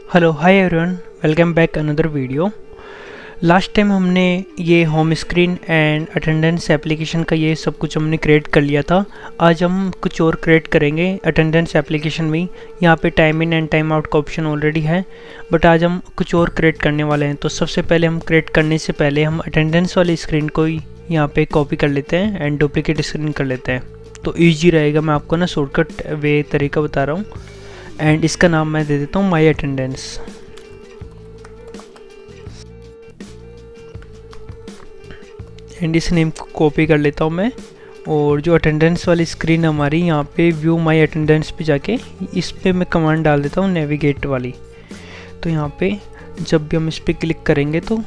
Hello hi everyone, welcome back another video. Last time हमने ये home screen and attendance application का ये सब कुछ हमने क्रिएट कर लिया था। आज हम कुछ और क्रिएट करेंगे अटेंडेंस एप्लीकेशन में। यहाँ पे time in and time out का ऑप्शन ऑलरेडी है, बट आज हम कुछ और क्रिएट करने वाले हैं। तो सबसे पहले हम क्रिएट करने से पहले हम अटेंडेंस वाली स्क्रीन को ही यहाँ पे कॉपी कर लेते हैं एंड डुप्लीकेट स्क्रीन कर लेते हैं, तो ईजी रहेगा। मैं आपको ना शॉर्टकट वे तरीका बता रहा हूँ। एंड इसका नाम मैं दे देता हूँ माई अटेंडेंस। एंड इस नेम को कॉपी कर लेता हूँ मैं, और जो अटेंडेंस वाली स्क्रीन हमारी यहाँ पे व्यू माई अटेंडेंस पे जाके इस पे मैं कमांड डाल देता हूँ नेविगेट वाली। तो यहाँ पे जब भी हम इस पे क्लिक करेंगे तो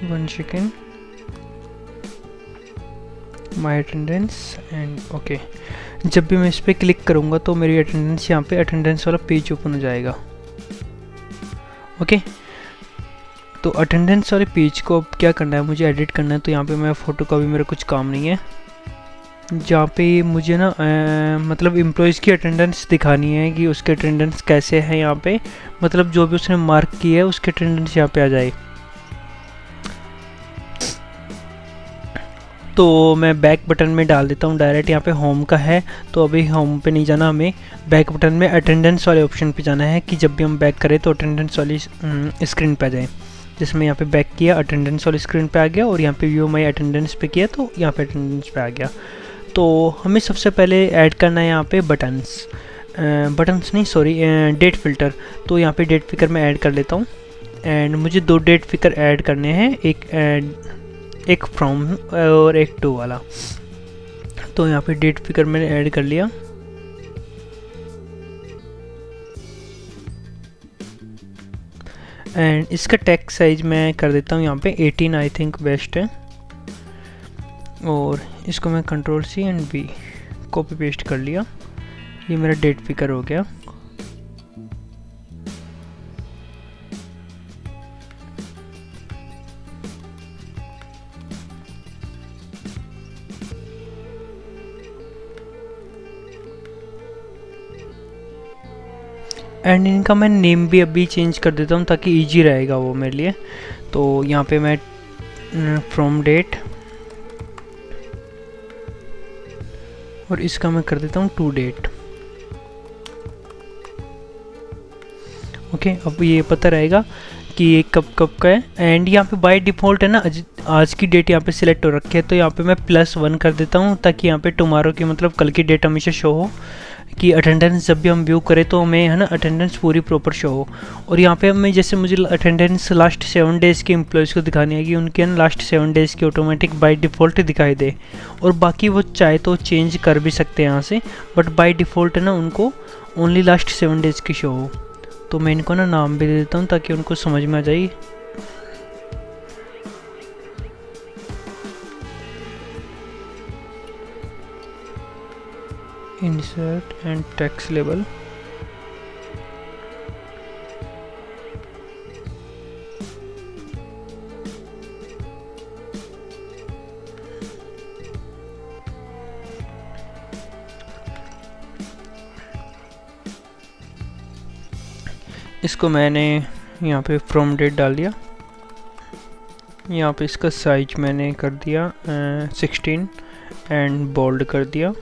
1 second, my attendance and okay. जब भी मैं इस पर क्लिक करूँगा तो मेरी अटेंडेंस यहाँ पे अटेंडेंस वाला पेज ओपन हो जाएगा। ओके, तो अटेंडेंस वाले पेज को अब क्या करना है, मुझे एडिट करना है। तो यहाँ पे मैं फ़ोटो का भी मेरा कुछ काम नहीं है। जहाँ पे मुझे ना मतलब एम्प्लॉयज़ की अटेंडेंस दिखानी है कि उसके अटेंडेंस कैसे है यहाँ पे, मतलब जो भी उसने मार्क की है उसकी अटेंडेंस यहाँ पे आ जाए। तो मैं बैक बटन में डाल देता हूँ डायरेक्ट। यहाँ पे होम का है तो अभी होम पे नहीं जाना, हमें बैक बटन में अटेंडेंस वाले ऑप्शन पे जाना है कि जब भी हम बैक करें तो अटेंडेंस वाली स्क्रीन पे आ जाए। जिसमें यहाँ पे बैक किया अटेंडेंस वाली स्क्रीन पे आ गया, और यहाँ पे व्यू माई अटेंडेंस पे किया तो यहाँ पे अटेंडेंस पे आ गया। तो हमें सबसे पहले ऐड करना है यहाँ पे बटन्स नहीं सॉरी डेट फिल्टर। तो यहाँ पे डेट फिकर मैं ऐड कर लेता हूँ। एंड मुझे 2 डेट फिकर ऐड करने हैं, एक फ्रॉम और एक टू वाला। तो यहाँ पे डेट फिगर मैंने ऐड कर लिया। एंड इसका टेक्स्ट साइज मैं कर देता हूँ यहाँ पे 18, आई थिंक बेस्ट है। और इसको मैं Ctrl+C and V copy paste कर लिया। ये मेरा डेट फिगर हो गया। एंड इनका मैं नेम भी अभी चेंज कर देता हूँ ताकि इजी रहेगा वो मेरे लिए। तो यहाँ पे मैं फ्रॉम डेट और इसका मैं कर देता हूँ टू डेट। ओके, अब ये पता रहेगा कि ये कब कब का है। एंड यहाँ पे बाय डिफ़ॉल्ट है ना आज की डेट यहाँ पे सिलेक्ट हो रखी है, तो यहाँ पे मैं +1 कर देता हूँ ताकि यहाँ पे टुमारो की मतलब कल की डेट हमेशा शो हो, कि अटेंडेंस जब भी हम व्यू करें तो हमें है ना अटेंडेंस पूरी प्रॉपर शो हो। और यहाँ पे हमें जैसे मुझे अटेंडेंस लास्ट 7 डेज़ के एम्प्लॉयज़ को दिखानी है कि उनके ना लास्ट 7 डेज़ की ऑटोमेटिक बाय डिफ़ॉल्ट दिखाई दे। और बाकी वो चाहे तो चेंज कर भी सकते हैं यहाँ से, बट बाय डिफ़ॉल्ट है ना उनको ओनली लास्ट 7 डेज़ की शो हो। तो मैं इनको ना नाम भी दे देता हूँ ताकि उनको समझ में आ जाए। Insert and text label. इसको मैंने यहाँ पे फ्रॉम डेट डाल दिया। यहाँ पे इसका साइज मैंने कर दिया 16 एंड बोल्ड कर दिया।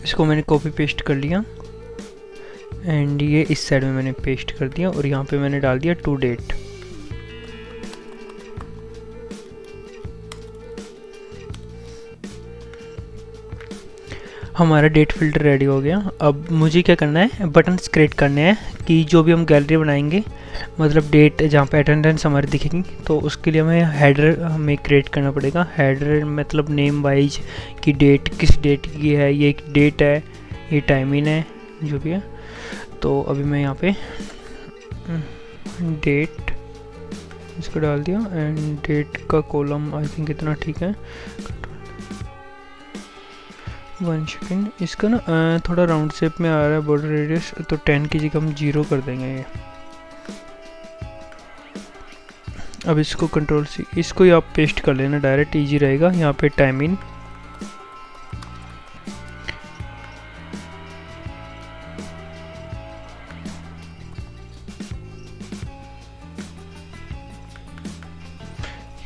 इसको मैंने कॉपी पेस्ट कर लिया एंड ये इस साइड में मैंने पेस्ट कर दिया, और यहाँ पे मैंने डाल दिया टू डेट। हमारा डेट फिल्टर रेडी हो गया। अब मुझे क्या करना है, बटन्स क्रिएट करने हैं कि जो भी हम गैलरी बनाएंगे मतलब डेट जहाँ पे अटेंडेंस हमारी दिखेगी, तो उसके लिए हमें हेडर हमें क्रिएट करना पड़ेगा। हेडर मतलब नेम वाइज कि डेट किस डेट की है, ये एक डेट है, ये टाइमिंग है, जो भी है। तो अभी मैं यहाँ पे डेट इसको डाल दिया एंड डेट का कॉलम आई थिंक इतना ठीक है। 1 सेकेंड, इसका ना थोड़ा राउंड शेप में आ रहा है बॉर्डर रेडियस, तो 10 की जगह हम 0 कर देंगे ये। अब इसको कंट्रोल सी, इसको ही आप पेस्ट कर लेना डायरेक्ट, इजी रहेगा। यहाँ पे टाइम इन,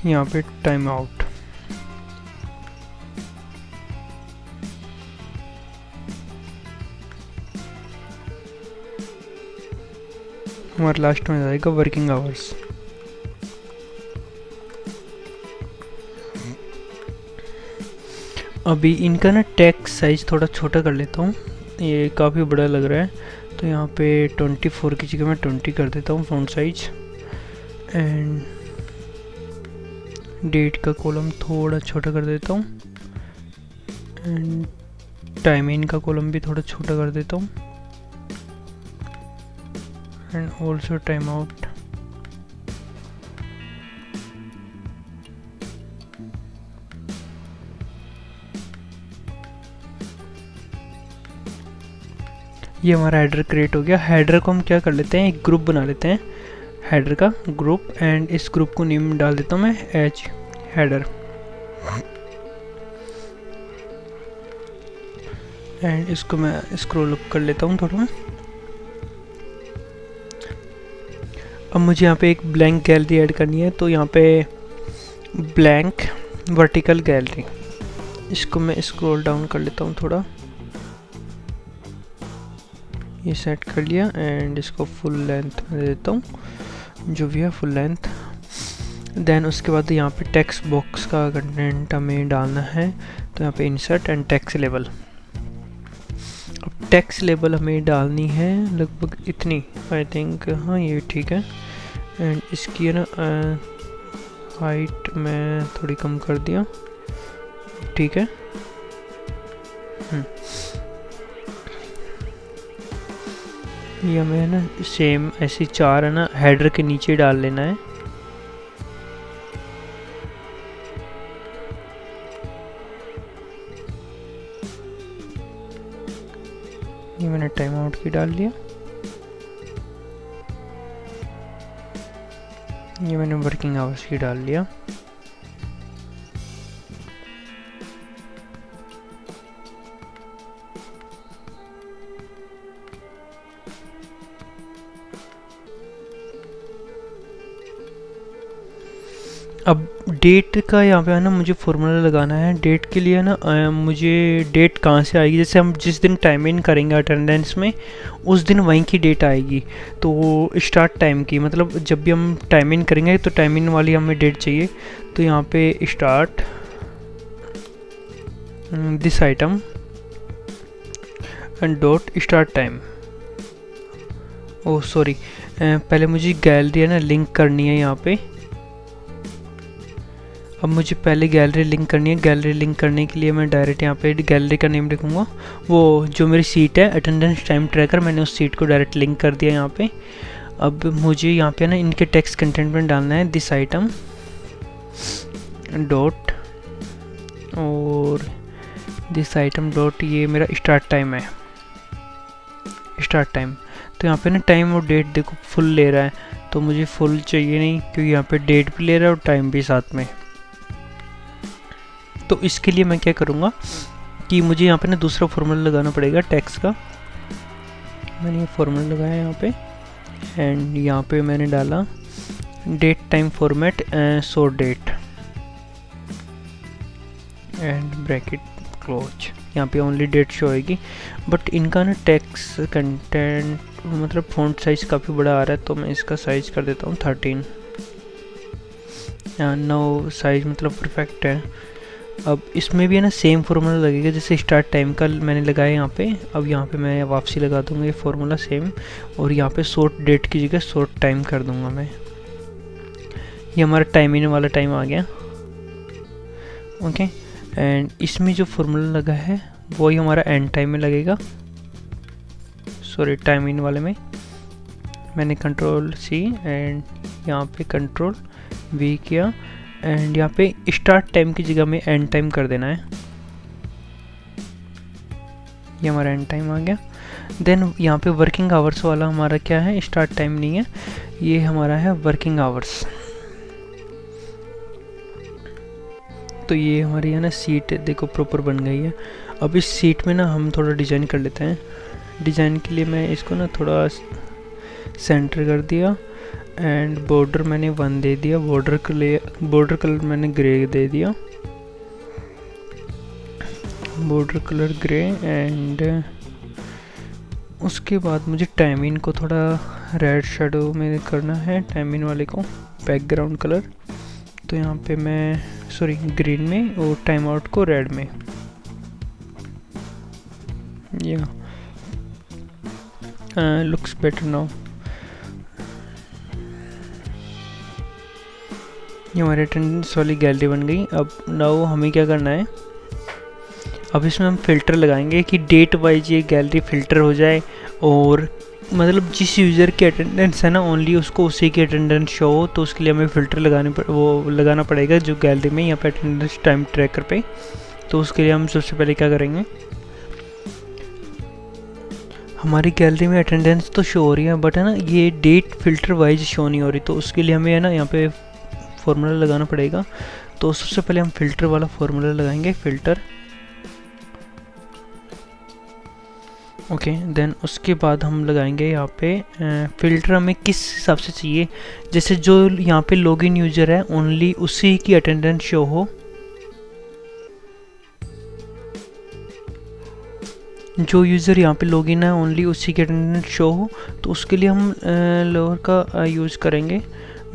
यहाँ पे टाइम आउट। हमारे लास्ट में आएगा वर्किंग आवर्स। अभी इनका ना टेक्स्ट साइज थोड़ा छोटा कर लेता हूँ, ये काफ़ी बड़ा लग रहा है। तो यहाँ पे 24 की जगह मैं 20 कर देता हूँ फ़ॉन्ट साइज। एंड डेट का कॉलम थोड़ा छोटा कर देता हूँ। एंड टाइम इन का कॉलम भी थोड़ा छोटा कर देता हूँ। And also time out. ये हमारा हेडर क्रिएट हो गया। हेडर को हम क्या कर लेते हैं, एक ग्रुप बना लेते हैं, हेडर का ग्रुप। एंड इस ग्रुप को नेम डाल देता हूँ मैं एच हेडर। एंड इसको मैं स्क्रॉल अप कर लेता हूँ थोड़ा। अब मुझे यहाँ पे एक ब्लैंक गैलरी ऐड करनी है, तो यहाँ पे ब्लैंक वर्टिकल गैलरी, इसको मैं स्क्रॉल डाउन कर लेता हूँ थोड़ा, ये सेट कर लिया। एंड इसको फुल लेंथ में दे देता हूँ, जो भी है फुल लेंथ। देन उसके बाद यहाँ पे टेक्स्ट बॉक्स का कंटेंट हमें डालना है, तो यहाँ पे इंसर्ट एंड टेक्स्ट लेवल। अब टेक्स्ट लेवल हमें डालनी है लगभग इतनी, आई थिंक, हाँ ये ठीक है। एंड इसकी है ना हाइट मैं थोड़ी कम कर दिया, ठीक है। ये हमें है ना सेम ऐसी 4 है ना हेडर के नीचे डाल लेना है। ये मैंने टाइम आउट की डाल लिया, ये मैंने वर्किंग आवर्स की डाल लिया। अब डेट का यहाँ पे है ना मुझे फॉर्मूला लगाना है। डेट के लिए ना मुझे डेट कहाँ से आएगी, जैसे हम जिस दिन टाइम इन करेंगे अटेंडेंस में, उस दिन वहीं की डेट आएगी। तो स्टार्ट टाइम की, मतलब जब भी हम टाइम इन करेंगे तो टाइम इन वाली हमें डेट चाहिए। तो यहाँ पे start this item and dot start time. Oh sorry, पहले मुझे गैलरी है ना लिंक करनी है यहाँ पे। अब मुझे पहले गैलरी लिंक करनी है। गैलरी लिंक करने के लिए मैं डायरेक्ट यहाँ पे गैलरी का नेम लिखूँगा। वो जो मेरी सीट है अटेंडेंस टाइम ट्रैकर, मैंने उस सीट को डायरेक्ट लिंक कर दिया यहाँ पे। अब मुझे यहाँ पे ना इनके टेक्स्ट कंटेंट में डालना है दिस आइटम डॉट, और दिस आइटम डॉट, ये मेरा स्टार्ट टाइम है, स्टार्ट टाइम। तो यहाँ पे ना टाइम और डेट देखो फुल ले रहा है, तो मुझे फुल चाहिए नहीं, क्योंकि यहाँ पे डेट भी ले रहा है और टाइम भी साथ में। तो इसके लिए मैं क्या करूँगा कि मुझे यहाँ पे ना दूसरा फॉर्मूला लगाना पड़ेगा टेक्स्ट का। मैंने ये फॉर्मूला लगाया यहाँ पे। एंड यहाँ पे मैंने डाला date time format sort date and bracket close. यहाँ पे ओनली डेट शो होएगी, बट इनका ना टेक्स्ट कंटेंट मतलब फॉन्ट साइज़ काफ़ी बड़ा आ रहा है, तो मैं इसका साइज़ कर देता हूँ 13। नो साइज़ मतलब परफेक्ट है। अब इसमें भी है ना सेम फार्मूला लगेगा जैसे स्टार्ट टाइम का मैंने लगाया यहाँ पे। अब यहाँ पे मैं वापसी लगा दूँगा ये फार्मूला सेम, और यहाँ पे शॉर्ट डेट की जगह शॉर्ट टाइम कर दूँगा मैं। ये हमारा टाइम इन वाला टाइम आ गया, ओके। एंड इसमें जो फार्मूला लगा है वही हमारा एंड टाइम में लगेगा, सॉरी टाइम इन वाले में। मैंने कंट्रोल सी एंड यहाँ पे कंट्रोल वी किया, एंड यहाँ पे स्टार्ट टाइम की जगह में एंड टाइम कर देना है। ये हमारा एंड टाइम आ गया। देन यहाँ पे वर्किंग आवर्स वाला हमारा क्या है, स्टार्ट टाइम नहीं है, ये हमारा है वर्किंग आवर्स। तो ये हमारी है ना सीट देखो प्रॉपर बन गई है। अब इस सीट में ना हम थोड़ा डिज़ाइन कर लेते हैं। डिज़ाइन के लिए मैं इसको ना थोड़ा सेंटर कर दिया एंड बॉर्डर मैंने 1 दे दिया। बॉर्डर कलर मैंने ग्रे दे दिया, बॉर्डर कलर ग्रे। एंड उसके बाद मुझे टाइमिंग को थोड़ा रेड शेडो में करना है, टाइमिंग वाले को बैकग्राउंड कलर। तो यहाँ पे मैं ग्रीन में और टाइम आउट को रेड में। या लुक्स बेटर नाउ। ये हमारी अटेंडेंस वाली गैलरी बन गई। अब नाउ हमें क्या करना है, अब इसमें हम फ़िल्टर लगाएंगे कि डेट वाइज ये गैलरी फ़िल्टर हो जाए, और मतलब जिस यूज़र की अटेंडेंस है ना ओनली उसको उसी की अटेंडेंस शो हो। तो उसके लिए हमें फ़िल्टर लगाना पड़ेगा जो गैलरी में यहाँ पे अटेंडेंस टाइम ट्रैकर पे। तो उसके लिए हम सबसे पहले क्या करेंगे, हमारी गैलरी में अटेंडेंस तो शो हो रही है बट है ना ये डेट फ़िल्टर वाइज शो नहीं हो रही। तो उसके लिए हमें है ना यहाँ पे फॉर्मूला लगाना पड़ेगा। तो सबसे पहले हम फ़िल्टर वाला फॉर्मूला लगाएंगे, फ़िल्टर। ओके देन उसके बाद हम लगाएंगे यहाँ पे फ़िल्टर हमें किस हिसाब से चाहिए। जैसे जो यहाँ पे लॉगिन यूज़र है ओनली उसी की अटेंडेंस शो हो। जो यूज़र यहाँ पे लॉगिन है ओनली उसी की अटेंडेंस शो हो। तो उसके लिए हम लोअर का यूज़ करेंगे।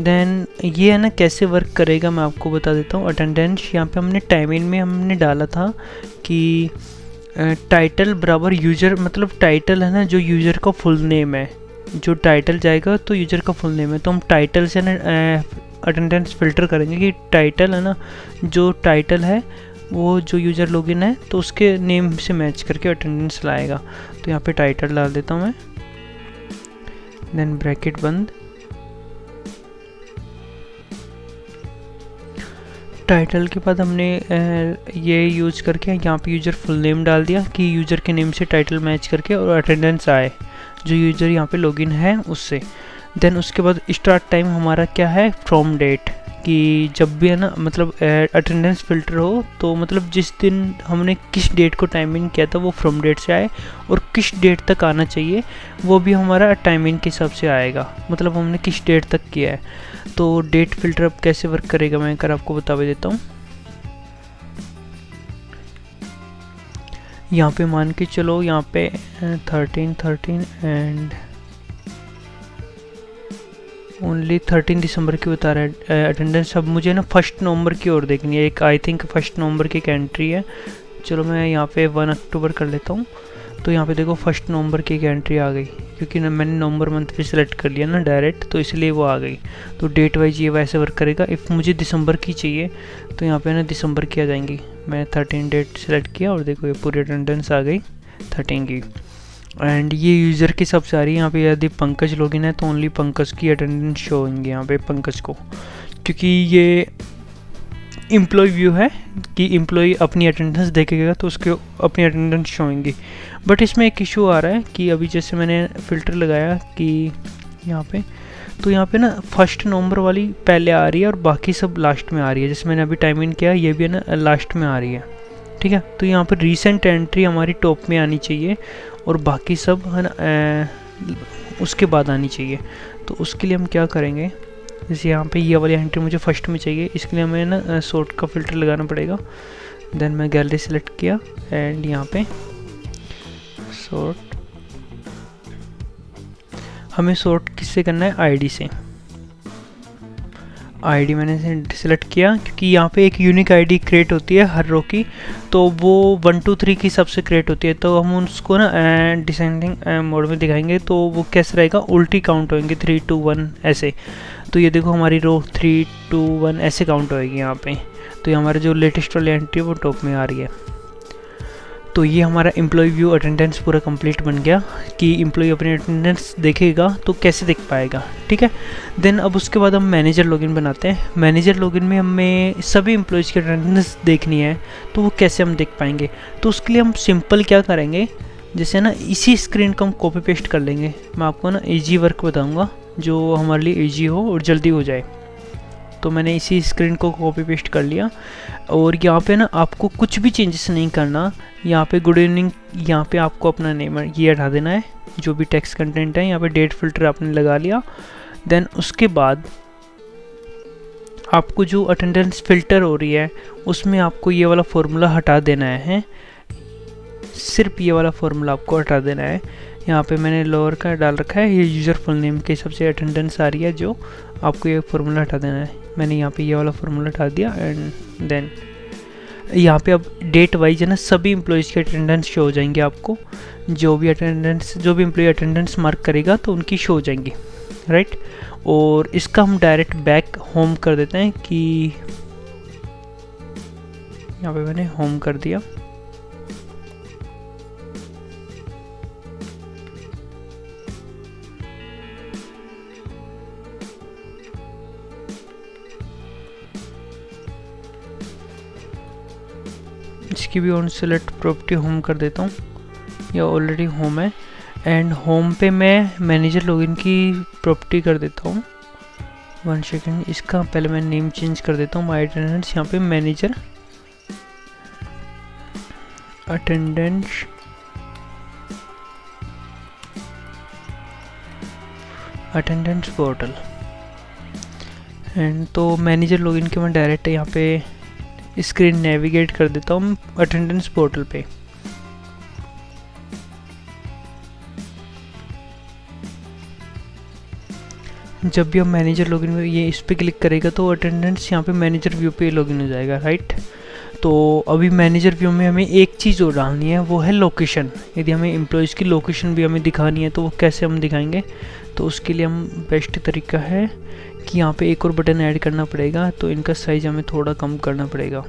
देन ये है ना कैसे वर्क करेगा मैं आपको बता देता हूँ। अटेंडेंस यहाँ पे हमने टाइमिंग में हमने डाला था कि टाइटल बराबर यूज़र, मतलब टाइटल है ना जो यूज़र का फुल नेम है, जो टाइटल जाएगा तो यूज़र का फुल नेम है। तो हम टाइटल से ना अटेंडेंस फ़िल्टर करेंगे कि टाइटल है ना, जो टाइटल है वो जो यूज़र लॉगिन है तो उसके नेम से मैच करके अटेंडेंस लाएगा। तो यहाँ पे टाइटल डाल देता हूँ मैं, देन ब्रैकेट बंद। टाइटल के बाद हमने ये यूज़ करके यहाँ पे यूज़र फुल नेम डाल दिया कि यूज़र के नेम से टाइटल मैच करके और अटेंडेंस आए जो यूज़र यहाँ पे लॉगिन है उससे। देन उसके बाद स्टार्ट टाइम हमारा क्या है, फ्रॉम डेट, कि जब भी है ना मतलब अटेंडेंस फ़िल्टर हो तो मतलब जिस दिन हमने किस डेट को टाइमिंग किया था वो फ्रॉम डेट से आए, और किस डेट तक आना चाहिए वो भी हमारा टाइमिंग के हिसाब से आएगा, मतलब हमने किस डेट तक किया है। तो डेट फ़िल्टर अब कैसे वर्क करेगा मैं कर आपको बता देता हूँ। यहाँ पे मान के चलो यहाँ पे 13 एंड ओनली 13 दिसंबर की बता रहा है अटेंडेंस। अब मुझे ना 1 नवंबर की ओर देखनी है, एक आई थिंक 1 नवंबर की एक एंट्री है। चलो मैं यहाँ पे 1 अक्टूबर कर लेता हूँ। तो यहाँ पे देखो 1 नवंबर की एक एंट्री आ गई, क्योंकि ना मैंने नवंबर मंथ भी सिलेक्ट कर लिया ना डायरेक्ट, तो इसलिए वो आ गई। तो डेट वाइज ये वैसे वर्क करेगा। इफ़ मुझे दिसंबर की चाहिए तो यहाँ पे ना दिसंबर की आ जाएंगी। मैं 13 डेट सेलेक्ट किया और देखो ये पूरी अटेंडेंस आ गई 13 की। एंड ये यूज़र की सब सारी यहाँ पे यदि पंकज लॉगिन है तो ओनली पंकज की अटेंडेंस शो होंगी यहाँ पे पंकज को, क्योंकि ये एम्प्लॉय व्यू है कि एम्प्लॉय अपनी अटेंडेंस देखेगा तो उसके अपनी अटेंडेंस शो होंगी। बट इसमें एक इशू आ रहा है कि अभी जैसे मैंने फ़िल्टर लगाया कि यहाँ पे, तो यहाँ पे ना 1 नवंबर वाली पहले आ रही है और बाकी सब लास्ट में आ रही है। जैसे मैंने अभी टाइम इन किया ये भी है ना लास्ट में आ रही है, ठीक है। तो यहाँ पर रीसेंट एंट्री हमारी टॉप में आनी चाहिए और बाकी सब है ना उसके बाद आनी चाहिए। तो उसके लिए हम क्या करेंगे, जैसे यहाँ पे ये वाली एंट्री मुझे फर्स्ट में चाहिए, इसके लिए हमें ना सॉर्ट का फ़िल्टर लगाना पड़ेगा। देन मैं गैलरी सेलेक्ट किया एंड यहाँ पे सॉर्ट, हमें सॉर्ट किससे करना है, आईडी से। आईडी मैंने सेलेक्ट किया क्योंकि यहाँ पे एक यूनिक आईडी क्रिएट होती है हर रो की, तो वो 1 2 3 की सबसे क्रिएट होती है। तो हम उसको ना डिसेंडिंग मोड में दिखाएंगे तो वो कैसे रहेगा, उल्टी काउंट होंगे 3 2 1 ऐसे। तो ये देखो हमारी रो 3 2 1 ऐसे काउंट होएगी यहाँ पे। तो ये हमारा जो लेटेस्ट वाली एंट्री है वो टॉप में आ रही है। तो ये हमारा एम्प्लॉय व्यू अटेंडेंस पूरा कंप्लीट बन गया कि एम्प्लॉय अपनी अटेंडेंस देखेगा तो कैसे देख पाएगा, ठीक है। देन अब उसके बाद हम मैनेजर लॉगिन बनाते हैं। मैनेजर लॉगिन में हमें सभी एम्प्लॉयज़ की अटेंडेंस देखनी है, तो वो कैसे हम देख पाएंगे। तो उसके लिए हम सिंपल क्या करेंगे, जैसे ना इसी स्क्रीन को हम कॉपी पेस्ट कर लेंगे। मैं आपको ना ईजी वर्क बताऊँगा जो हमारे लिए ईजी हो और जल्दी हो जाए। तो मैंने इसी स्क्रीन को कॉपी पेस्ट कर लिया। और यहाँ पे ना आपको कुछ भी चेंजेस नहीं करना। यहाँ पे गुड इवनिंग, यहाँ पे आपको अपना नेम ये हटा देना है, जो भी टेक्स्ट कंटेंट है। यहाँ पे डेट फिल्टर आपने लगा लिया। देन उसके बाद आपको जो अटेंडेंस फ़िल्टर हो रही है उसमें आपको ये वाला फॉर्मूला हटा देना है, सिर्फ ये वाला फॉर्मूला आपको हटा देना है। यहाँ पे मैंने लोअर का डाल रखा है, ये यूज़र फुल नेम के हिसाब से अटेंडेंस आ रही है, जो आपको ये फार्मूला हटा देना है। मैंने यहाँ पे ये वाला फार्मूला हटा दिया। एंड देन यहाँ पे अब डेट वाइज है ना सभी एम्प्लॉयज़ के अटेंडेंस शो हो जाएंगे आपको। जो भी एम्प्लॉय अटेंडेंस मार्क करेगा तो उनकी शो हो जाएंगी, राइट। और इसका हम डायरेक्ट बैक होम कर देते हैं कि यहाँ पे मैंने होम कर दिया। इसकी भी ऑन सेलेक्ट प्रॉपर्टी होम कर देता हूँ, या ऑलरेडी होम है। एंड होम पे मैं मैनेजर लॉगिन की प्रॉपर्टी कर देता हूँ। 1 सेकेंड, इसका पहले मैं नेम चेंज कर देता हूँ, माई अटेंडेंस। यहाँ पे मैनेजर अटेंडेंस पोर्टल। एंड तो मैनेजर लॉगिन के मैं डायरेक्ट यहाँ पे स्क्रीन नेविगेट कर देता हूँ अटेंडेंस पोर्टल पे। जब भी हम मैनेजर लॉगिन में ये इस पे क्लिक करेगा तो अटेंडेंस यहाँ पे मैनेजर व्यू पे लॉगिन हो जाएगा, राइट। तो अभी मैनेजर व्यू में हमें एक चीज़ और डालनी है, वो है लोकेशन। यदि हमें एम्प्लॉयज़ की लोकेशन भी हमें दिखानी है तो वो कैसे हम दिखाएंगे, तो उसके लिए हम बेस्ट तरीका है कि यहाँ पे एक और बटन ऐड करना पड़ेगा। तो इनका साइज़ हमें थोड़ा कम करना पड़ेगा।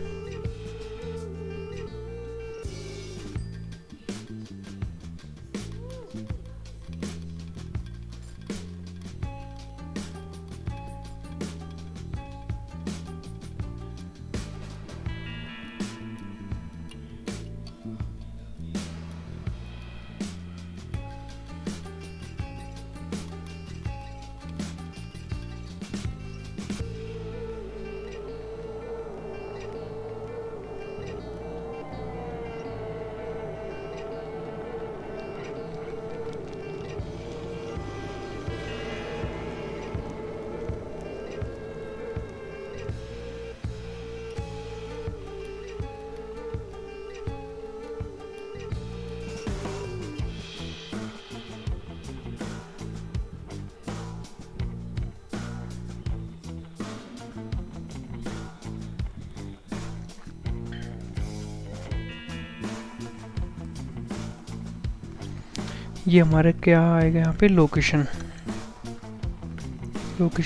ये हमारा क्या आएगा यहाँ पे, लोकेशन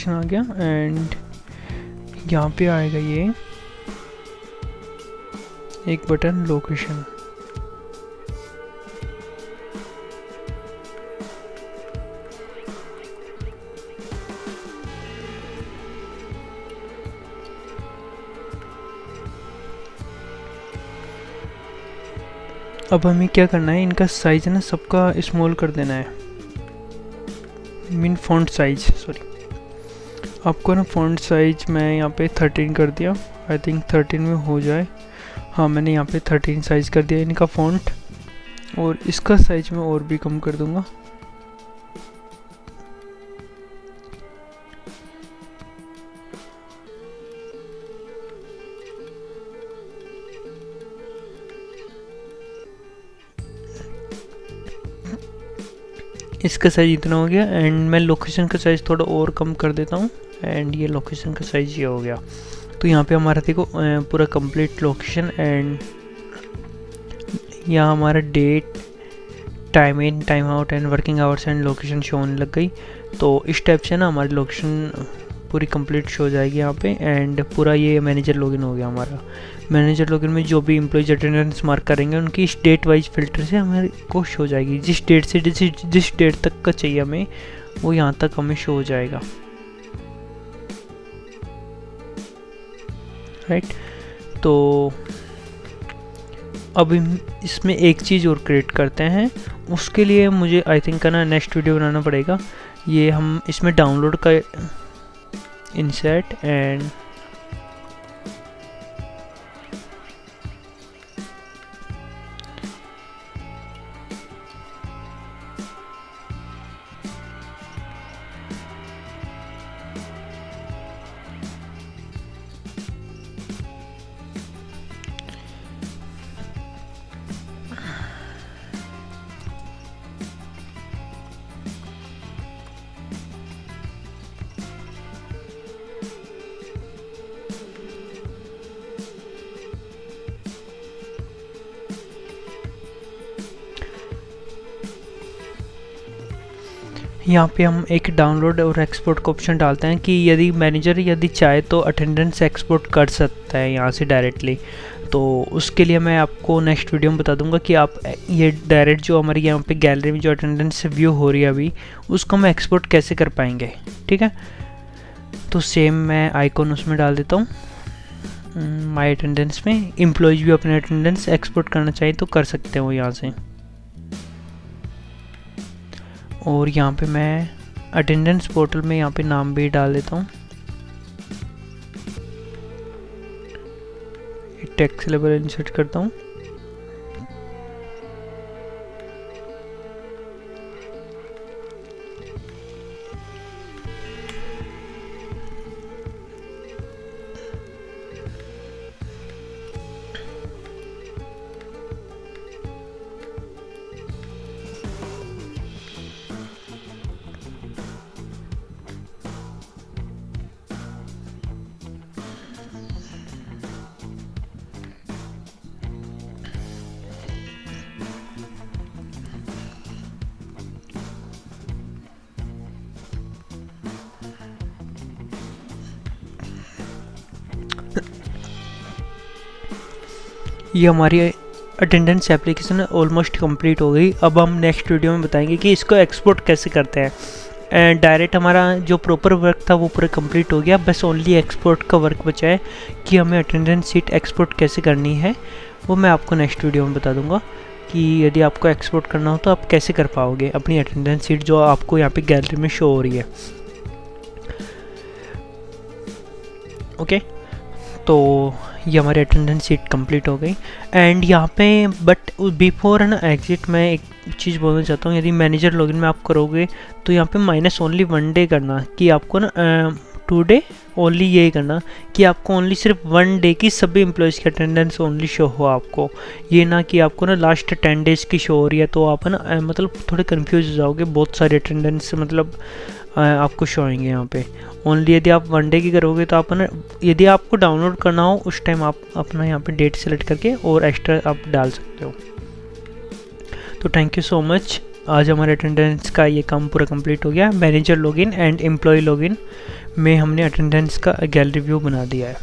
आ गया। एंड यहाँ पे आएगा ये एक बटन लोकेशन। अब हमें क्या करना है, इनका साइज है ना सबका स्मॉल कर देना है, मीन फॉन्ट साइज, सॉरी। आपको ना फॉन्ट साइज मैं यहाँ पे 13 कर दिया, आई थिंक 13 में हो जाए। हाँ, मैंने यहाँ पे 13 साइज कर दिया इनका फॉन्ट। और इसका साइज मैं और भी कम कर दूँगा। इसका साइज इतना हो गया। एंड मैं लोकेशन का साइज़ थोड़ा और कम कर देता हूँ। एंड ये लोकेशन का साइज़ ये हो गया। तो यहाँ पे हमारा देखो पूरा कंप्लीट लोकेशन। एंड यहाँ हमारा date, time in, time out and working hours and location show होने लग गई। तो इस टाइप से ना हमारी लोकेशन पूरी कंप्लीट शो हो जाएगी यहाँ पे। एंड पूरा ये मैनेजर लॉगिन हो गया हमारा। मैनेजर लॉगिन में जो भी एम्प्लॉयज अटेंडेंस मार्क करेंगे उनकी इस डेट वाइज फिल्टर से हमारे को शो हो जाएगी। जिस डेट से जिस डेट तक का चाहिए हमें, वो यहाँ तक हमें शो हो जाएगा, राइट। तो अब इसमें एक चीज़ और क्रिएट करते हैं। उसके लिए मुझे आई थिंक ना नेक्स्ट वीडियो बनाना पड़ेगा। ये हम इसमें डाउनलोड का insert and यहाँ पे हम एक डाउनलोड और एक्सपोर्ट का ऑप्शन डालते हैं कि यदि मैनेजर यदि चाहे तो अटेंडेंस एक्सपोर्ट कर सकता है यहाँ से डायरेक्टली। तो उसके लिए मैं आपको नेक्स्ट वीडियो में बता दूंगा कि आप ये डायरेक्ट जो हमारी यहाँ पे गैलरी में जो अटेंडेंस व्यू हो रही है अभी, उसको हम एक्सपोर्ट कैसे कर पाएंगे। ठीक है, तो सेम मैं आइकॉन उसमें डाल देता हूँ माई अटेंडेंस में। एम्प्लॉयज़ भी अपने अटेंडेंस एक्सपोर्ट करना चाहिए तो कर सकते हो यहाँ से। और यहाँ पे मैं अटेंडेंस पोर्टल में यहाँ पे नाम भी डाल देता हूँ, टेक्स्ट लेवल इंसर्ट करता हूँ। ये हमारी अटेंडेंस एप्लीकेशन ऑलमोस्ट कंप्लीट हो गई। अब हम नेक्स्ट वीडियो में बताएंगे कि इसको एक्सपोर्ट कैसे करते हैं। एंड डायरेक्ट हमारा जो प्रॉपर वर्क था वो पूरा कंप्लीट हो गया, बस ओनली एक्सपोर्ट का वर्क बचा है कि हमें अटेंडेंस शीट एक्सपोर्ट कैसे करनी है। वो मैं आपको नेक्स्ट वीडियो में बता दूंगा कि यदि आपको एक्सपोर्ट करना हो तो आप कैसे कर पाओगे अपनी अटेंडेंस शीट जो आपको यहाँ पे गैलरी में शो हो रही है। ओके, तो ये हमारी अटेंडेंस शीट कंप्लीट हो गई। एंड यहाँ पे बट बिफोर है ना एग्जिट मैं एक चीज़ बोलना चाहता हूँ। यदि मैनेजर लॉगिन में आप करोगे तो यहाँ पे माइनस ओनली 1 डे करना कि आपको ना 2 डे ओनली यही करना कि आपको ओनली सिर्फ 1 डे की सभी एम्प्लॉयज़ की अटेंडेंस ओनली शो हो आपको। ये ना कि आपको ना लास्ट 10 डेज़ की शो हो रही है तो आप है ना मतलब थोड़े कन्फ्यूज हो जाओगे। बहुत सारे अटेंडेंस मतलब आपको शो होंगे यहाँ पे। ओनली यदि आप 1 डे की करोगे तो आप ना यदि आपको डाउनलोड करना हो उस टाइम आप अपना यहाँ पे डेट सेलेक्ट करके और एक्स्ट्रा आप डाल सकते हो। तो थैंक यू सो मच। आज हमारे अटेंडेंस का ये काम पूरा कंप्लीट हो गया। Manager login and employee login में हमने अटेंडेंस का गैलरी व्यू बना दिया है।